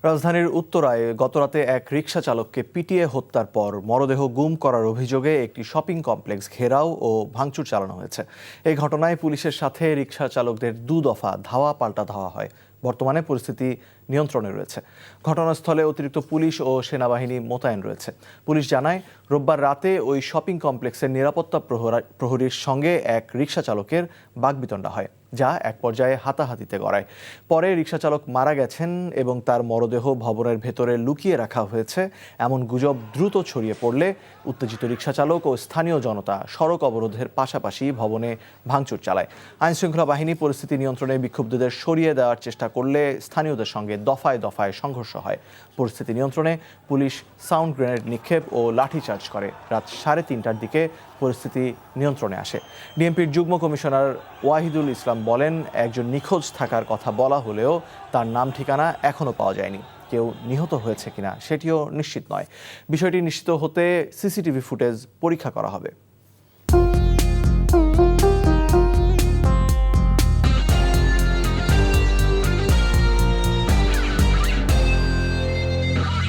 রাজধানীর উত্তরায় গতরাতে এক রিকশা চালককে পিটিয়ে হত্যার পর মরদেহ গুম করার অভিযোগে একটি শপিং কমপ্লেক্স ঘেরাও ও ভাঙচুর চালানো হয়েছে। এই ঘটনায় পুলিশের সাথে রিকশা চালকদের দফা ধাওয়া পাল্টা ধাওয়া হয়। বর্তমানে পরিস্থিতি নিয়ন্ত্রণে রয়েছে। ঘটনাস্থলে অতিরিক্ত পুলিশ ও সেনাবাহিনী মোতায়েন রয়েছে। পুলিশ জানায়, রোববার রাতে ওই শপিং কমপ্লেক্সের নিরাপত্তা প্রহরীর সঙ্গে এক রিকশা চালকের বাকবিতণ্ডা হয়, যা এক পর্যায়ে হাতাহাতিতে গড়ায়। পরে রিকশা চালক মারা গেছেন এবং তার মরদেহ ভবনের ভেতরে লুকিয়ে রাখা হয়েছে এমন গুজব দ্রুত ছড়িয়ে পড়লে উত্তেজিত রিকশা চালক ও স্থানীয় জনতা সড়ক অবরোধের পাশাপাশি ভবনে ভাঙচুর চালায়। আইনশৃঙ্খলা বাহিনী পরিস্থিতি নিয়ন্ত্রণে বিক্ষুব্ধদের সরিয়ে দেওয়ার চেষ্টা করলে স্থানীয়দের সঙ্গে দফায় দফায় সংঘর্ষ হয়। পরিস্থিতি নিয়ন্ত্রণে পুলিশ সাউন্ড গ্রেনেড নিক্ষেপ ও লাঠিচার্জ করে। রাত 3:30টার দিকে পরিস্থিতি নিয়ন্ত্রণে আসে। ডিএমপির যুগ্ম কমিশনার ওয়াহিদুল ইসলাম বলেন, একজন নিখোঁজ থাকার কথা বলা হলেও তার নাম ঠিকানা এখনও পাওয়া যায়নি। কেউ নিহত হয়েছে কিনা সেটিও নিশ্চিত নয়। বিষয়টি নিশ্চিত হতে সিসিটিভি ফুটেজ পরীক্ষা করা হবে।